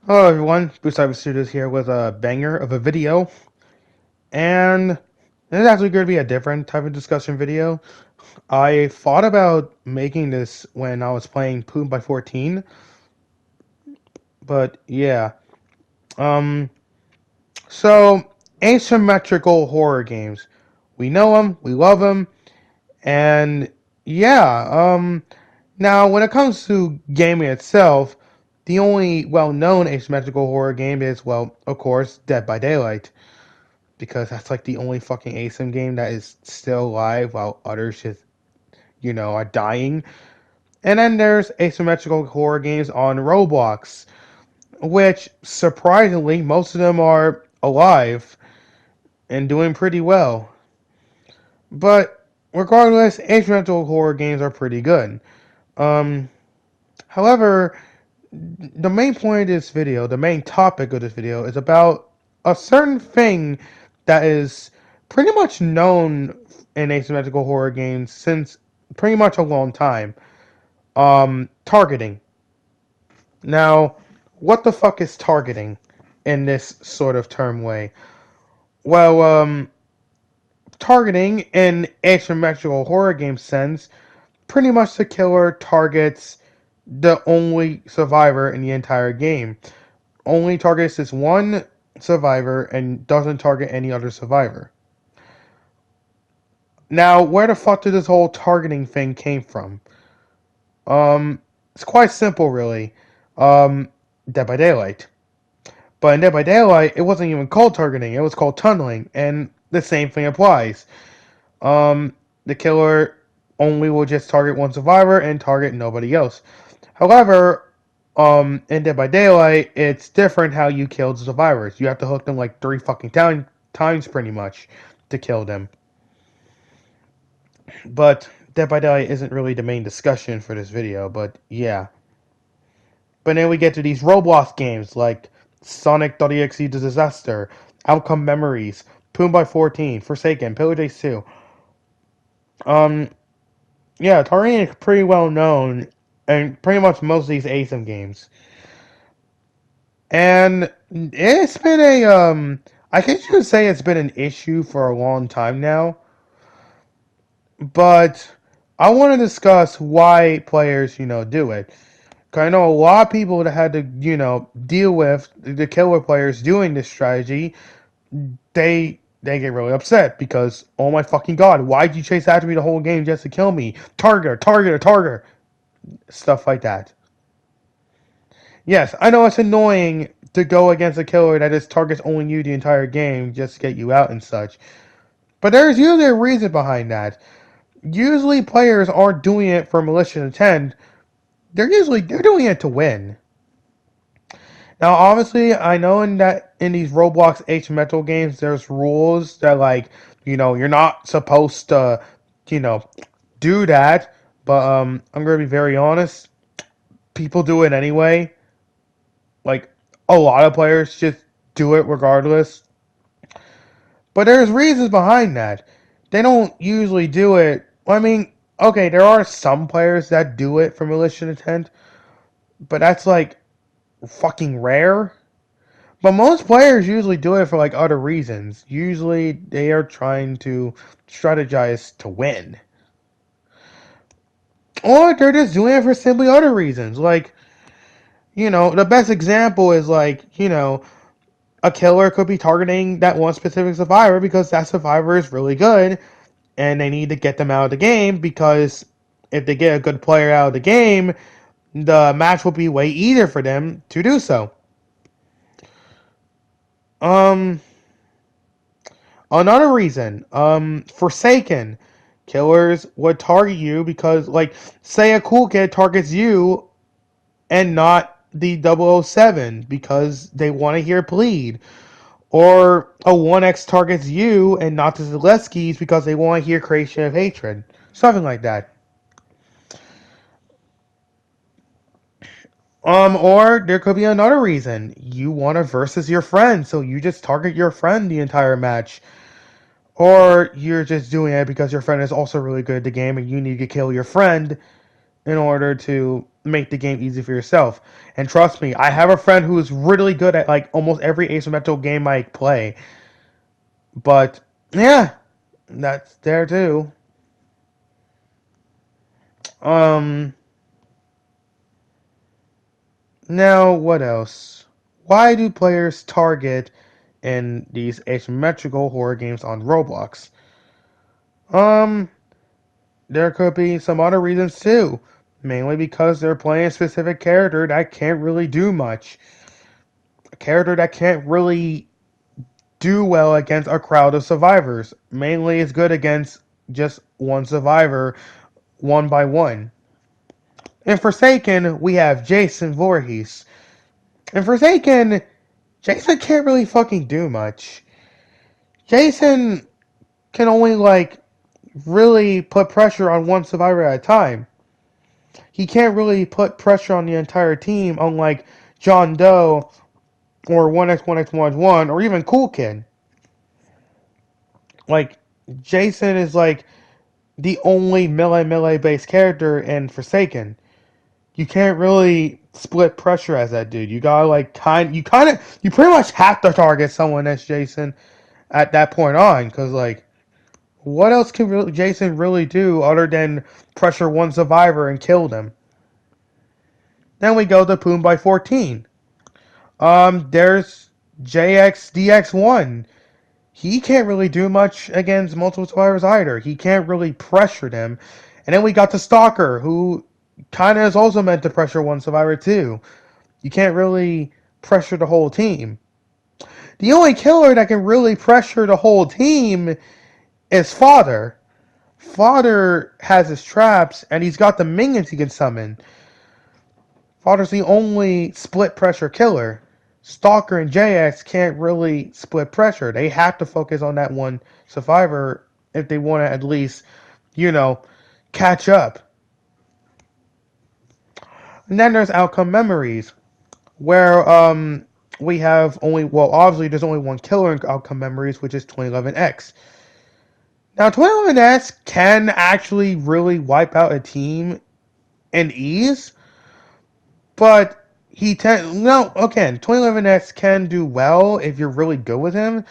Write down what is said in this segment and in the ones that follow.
Hello everyone, Boost Studios here with a banger of a video, and this is actually going to be a different type of discussion video. I thought about making this when I was playing Poon by 14, but yeah. Um, so, asymmetrical horror games. We know them, we love them, and yeah, now when it comes to gaming itself, the only well-known asymmetrical horror game is, well, of course, Dead by Daylight. Because that's like the only fucking Asymm game that is still alive while others just, are dying. And then there's asymmetrical horror games on Roblox, which surprisingly, most of them are alive and doing pretty well. But regardless, asymmetrical horror games are pretty good. Um, However, the main point of this video, the main topic of this video, is about a certain thing that is pretty much known in asymmetrical horror games since pretty much a long time. Targeting. Now, what the fuck is targeting in this sort of term way? Well, targeting in asymmetrical horror game sense, pretty much the killer targets the only survivor in the entire game. Only targets this one survivor and doesn't target any other survivor. Now, where the fuck did this whole targeting thing came from? It's quite simple, really. Um, Dead by Daylight. But in Dead by Daylight, it wasn't even called targeting; it was called tunneling, and the same thing applies. The killer only will just target one survivor and target nobody else. However, in Dead by Daylight, it's different how you kill the survivors. You have to hook them like three fucking times pretty much to kill them. But Dead by Daylight isn't really the main discussion for this video, but yeah. But then we get to these Roblox games like Sonic.exe The Disaster, Outcome Memories, Poon by 14, Forsaken, Pillage Ace 2. Um, yeah, Tarian is pretty well known in pretty much most of these Asymm games. And it's been I guess you could say it's been an issue for a long time now. But I want to discuss why players, do it. Cause I know a lot of people that had to, deal with the killer players doing this strategy. They get really upset because, oh my fucking god, why'd you chase after me the whole game just to kill me? Target, target, target, stuff like that. Yes, I know it's annoying to go against a killer that just targets only you the entire game just to get you out and such. But there's usually a reason behind that. Usually players aren't doing it for malicious intent. They're doing it to win. Now, obviously, I know in these Roblox asymmetrical games, there's rules that you're not supposed to, you know, do that. But I'm gonna be very honest. People do it anyway. Like a lot of players just do it regardless. But there's reasons behind that. They don't usually do it. Well, I mean, okay, there are some players that do it for malicious intent, but that's like fucking rare. But most players usually do it for like other reasons. Usually they are trying to strategize to win. Or they're just doing it for simply other reasons. Like, the best example is a killer could be targeting that one specific survivor because that survivor is really good and they need to get them out of the game because if they get a good player out of the game, the match will be way easier for them to do so. Um, Another reason, Forsaken. Killers would target you because, like, say a cool kid targets you and not the 007 because they want to hear plead. Or a 1X targets you and not the Zeleskis because they want to hear creation of hatred. Something like that. Or there could be another reason. You want to versus your friend, so you just target your friend the entire match. Or you're just doing it because your friend is also really good at the game and you need to kill your friend in order to, make the game easy for yourself. And trust me, I have a friend who is really good at like almost every asymmetrical game I play. But yeah, that's there too. Um, Now what else? Why do players target in these asymmetrical horror games on Roblox? Um, there could be some other reasons too. Mainly because they're playing a specific character that can't really do much. A character that can't really do well against a crowd of survivors. Mainly is good against just one survivor, one by one. In Forsaken, we have Jason Voorhees. In Forsaken, Jason can't really fucking do much. Jason can only, like, really put pressure on one survivor at a time. He can't really put pressure on the entire team, unlike John Doe or 1x1x1 or even Cool Kid. Like, Jason is, like, the only melee based character in Forsaken. You can't really split pressure as that dude. You gotta, like, you pretty much have to target someone as Jason at that point on, because, like, what else can Jason really do other than pressure one survivor and kill them? Then we go to Poon by 14. There's JXDX1. He can't really do much against multiple survivors either. He can't really pressure them. And then we got the Stalker, who kind of is also meant to pressure one survivor too. You can't really pressure the whole team. The only killer that can really pressure the whole team is Father. Father has his traps, and he's got the minions he can summon. Father's the only split pressure killer. Stalker and JX can't really split pressure. They have to focus on that one survivor if they want to at least, you know, catch up. And then there's outcome memories, where we have only, well, obviously there's only one killer in outcome memories, which is 2011X. Now, 2011X can actually really wipe out a team in ease, but no, again, 2011X can do well if you're really good with him,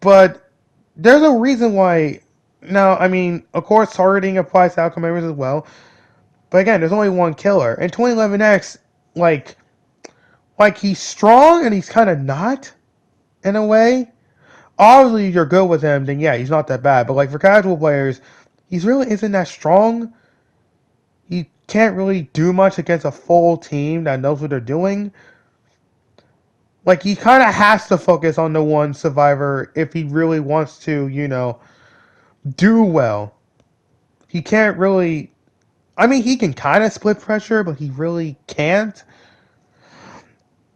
but there's a reason why. Now, I mean, of course, targeting applies to outcome members as well, but again, there's only one killer, and 2011X, like he's strong and he's kind of not in a way. Obviously, if you're good with him, then yeah, he's not that bad. But like for casual players, he's really isn't that strong. He can't really do much against a full team that knows what they're doing. Like he kind of has to focus on the one survivor if he really wants to, do well. He can't really. I mean, he can kind of split pressure, but he really can't.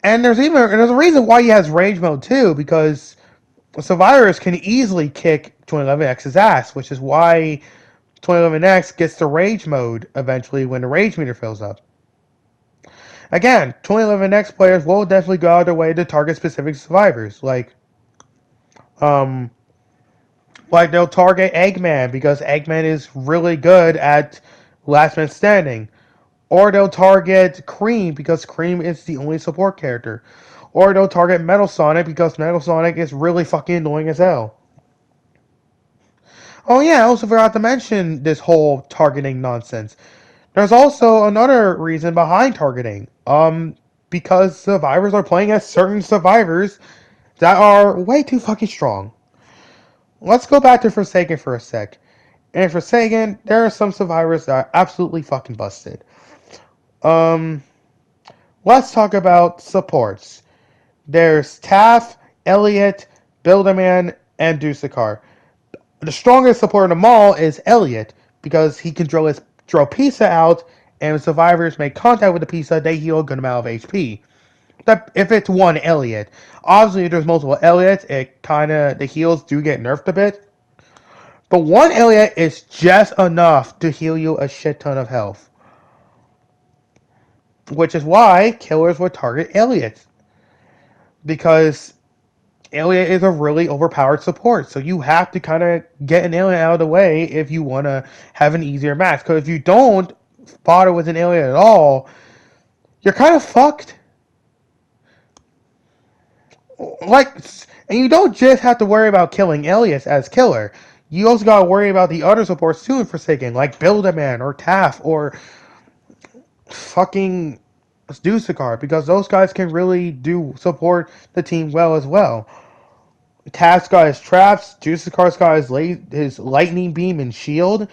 And there's a reason why he has rage mode too, because survivors can easily kick 2011X's ass, which is why 2011X gets the rage mode eventually when the rage meter fills up. Again, 2011X players will definitely go out of their way to target specific survivors, um, like they'll target Eggman because Eggman is really good at last man standing, or they'll target Cream because Cream is the only support character, or they'll target Metal Sonic because Metal Sonic is really fucking annoying as hell. Oh yeah, I also forgot to mention this whole targeting nonsense. There's also another reason behind targeting. Because survivors are playing as certain survivors that are way too fucking strong. Let's go back to Forsaken for a sec. In Forsaken, there are some survivors that are absolutely fucking busted. Um, let's talk about supports. There's Taff, Elliot, Builderman, and Dusakar. The strongest support of them all is Elliot because he can throw pizza out, and when survivors make contact with the pizza, they heal a good amount of HP. If it's one Elliot, obviously if there's multiple Elliots, the heals do get nerfed a bit. But one Elliot is just enough to heal you a shit ton of health, which is why killers would target Elliots because Elliot is a really overpowered support. So you have to kind of get an Elliot out of the way if you want to have an easier match. Because if you don't, fodder with an alien at all, you're kind of fucked. Like, and you don't just have to worry about killing Elias as killer. You also gotta worry about the other supports too in Forsaken, like Build-A-Man or Taff or fucking Dusakar, because those guys can really do support the team well as well. Taff's got his traps, Dusakar's got his lightning beam and shield,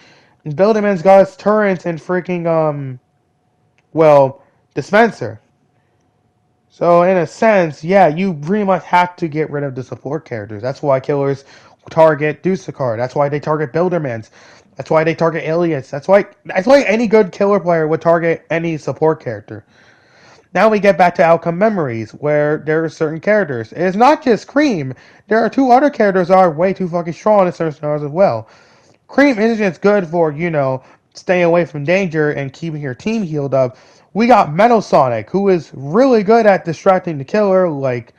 and Build-A-Man's got his turrets and freaking dispenser. So in a sense, yeah, you pretty much have to get rid of the support characters. That's why killers target Dusakar. That's why they target Buildermans. That's why they target Alias. That's why any good killer player would target any support character. Now we get back to outcome memories, where there are certain characters. It's not just Cream. There are two other characters that are way too fucking strong in certain scenarios as well. Cream isn't just good for, staying away from danger and keeping your team healed up. We got Metal Sonic, who is really good at distracting the killer, like,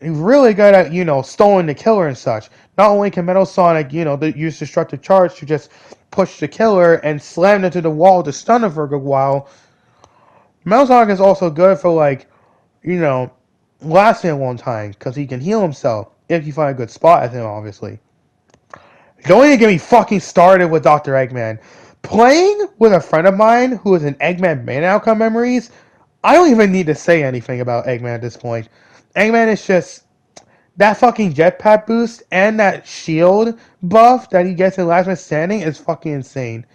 he's really good at, stalling the killer and such. Not only can Metal Sonic, use Destructive Charge to just push the killer and slam into the wall to stun him for a good while, Metal Sonic is also good for, like, you know, lasting a long time, because he can heal himself, if you find a good spot at him, obviously. Don't even get me fucking started with Dr. Eggman. Playing with a friend of mine who is an Eggman main outcome memories, I don't even need to say anything about Eggman at this point. Eggman is just that fucking jetpack boost and that shield buff that he gets in Last Man Standing is fucking insane.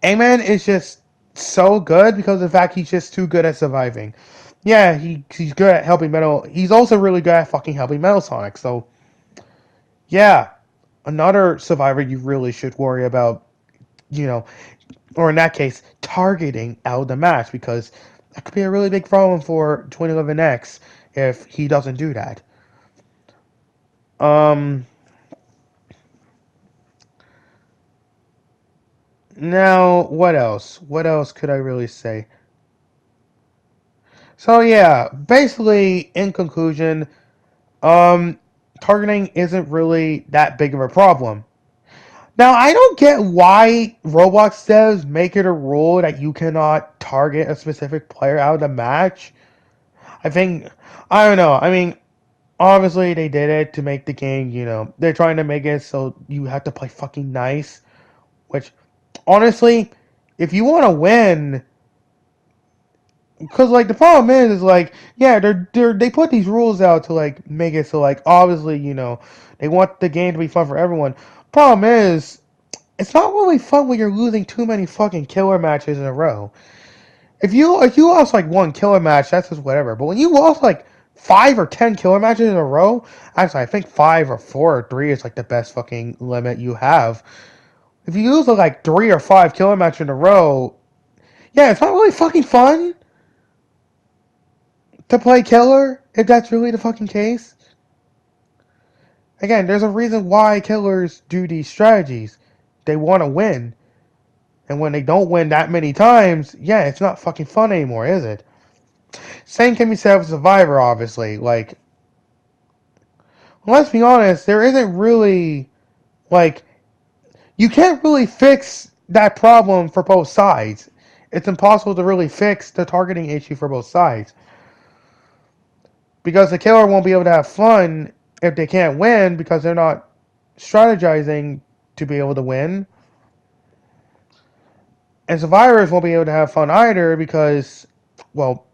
Eggman is just so good because of the fact he's just too good at surviving. Yeah, he's good at helping Metal. He's also really good at fucking helping Metal Sonic. So yeah, another survivor you really should worry about, or in that case, targeting out of the match, because that could be a really big problem for 2011X if he doesn't do that. Um. Now, what else? What else could I really say? So yeah, basically, in conclusion, um, targeting isn't really that big of a problem. Now, I don't get why Roblox devs make it a rule that you cannot target a specific player out of the match. I think, I don't know. I mean, obviously they did it to make the game, they're trying to make it so you have to play fucking nice. Which, honestly, if you want to win, because like the problem is like, yeah, they put these rules out to like make it so like obviously they want the game to be fun for everyone. Problem is, it's not really fun when you're losing too many fucking killer matches in a row. If you lost like one killer match, that's just whatever. But when you lost like 5 or 10 killer matches in a row, actually I think 5 or 4 or 3 is like the best fucking limit you have. If you lose like 3 or 5 killer matches in a row, yeah, it's not really fucking fun to play killer if that's really the fucking case. Again, there's a reason why killers do these strategies. They want to win. And when they don't win that many times, yeah, it's not fucking fun anymore, is it? Same can be said with Survivor, obviously. Like, let's be honest, there isn't really, like, you can't really fix that problem for both sides. It's impossible to really fix the targeting issue for both sides. Because the killer won't be able to have fun if they can't win because they're not strategizing to be able to win. And survivors won't be able to have fun either because, well,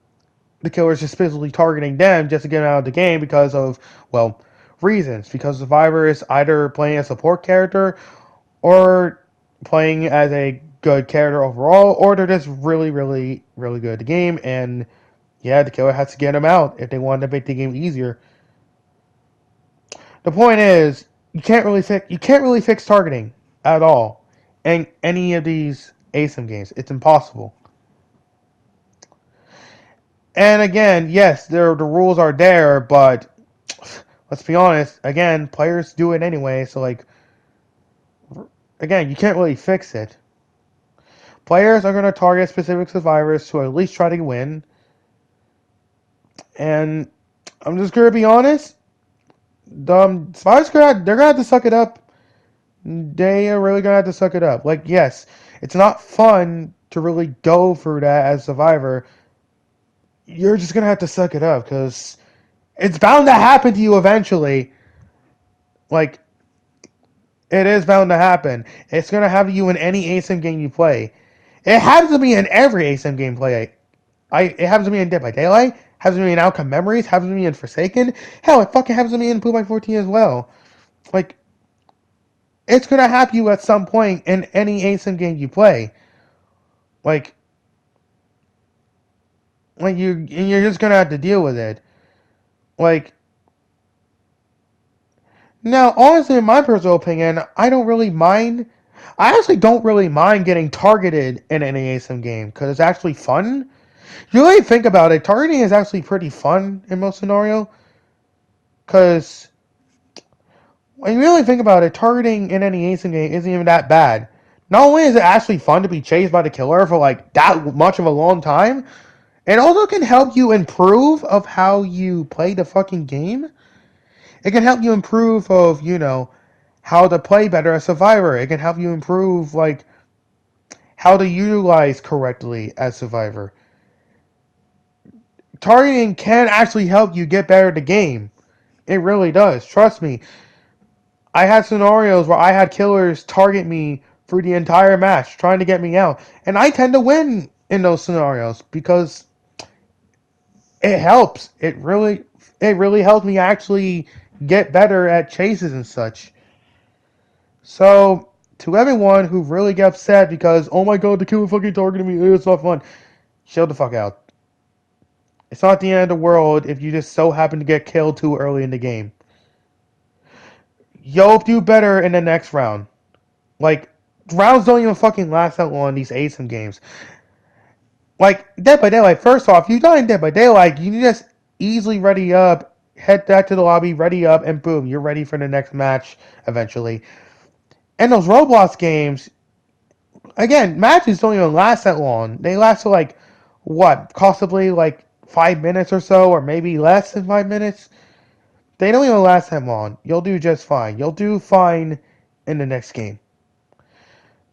the killer is just physically targeting them just to get them out of the game because of, well, reasons. Because survivor is either playing a support character or playing as a good character overall, or they're just really, really, really good at the game. And yeah, the killer has to get them out if they want to make the game easier. The point is, you can't really fix targeting at all in any of these Asymm games. It's impossible. And again, yes, the rules are there, but let's be honest. Again, players do it anyway. So like, again, you can't really fix it. Players are going to target specific survivors to at least try to win. And I'm just going to be honest. The survivors they're going to have to suck it up. They are really going to have to suck it up. Like, yes, It's not fun to really go through that as a survivor. You're just gonna have to suck it up because it's bound to happen to you eventually. Like, it is bound to happen. It's gonna happen to you in any Asymm game you play. It happens to me in every Asymm game play. It happens to me in Dead by Daylight. Happens to me in Outcome Memories. Happens to me in Forsaken. Hell, it fucking happens to me in Blue by 14 as well. Like, it's gonna happen to you at some point in any Asymm game you play. Like, you're just gonna have to deal with it. Like, now, honestly, in my personal opinion, I don't really mind. I actually don't really mind getting targeted in any Asymm game because it's actually fun. You really think about it, targeting is actually pretty fun in most scenarios. Because when you really think about it, targeting in any Asymm game isn't even that bad. Not only is it actually fun to be chased by the killer for like that much of a long time, it also can help you improve of how you play the fucking game. It can help you improve of, how to play better as Survivor. It can help you improve, like, how to utilize correctly as Survivor. Targeting can actually help you get better at the game. It really does. Trust me. I had scenarios where I had killers target me through the entire match, trying to get me out. And I tend to win in those scenarios because it helps. It really helped me actually get better at chases and such. So, to everyone who really get upset because, oh my god, the killer fucking targeted me, it's not fun, chill the fuck out. It's not the end of the world if you just so happen to get killed too early in the game. You'll do better in the next round. Like, rounds don't even fucking last that long in these Asymm games. Like, Dead by Daylight, first off, you die in Dead by Daylight, you can just easily ready up, head back to the lobby, ready up, and boom, you're ready for the next match eventually. And those Roblox games, again, matches don't even last that long. They last for like, what, possibly like 5 minutes or so, or maybe less than 5 minutes. They don't even last that long. You'll do just fine. You'll do fine in the next game.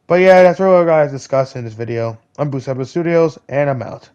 But yeah, that's really what I was discussing in this video. I'm Boost Studios, and I'm out.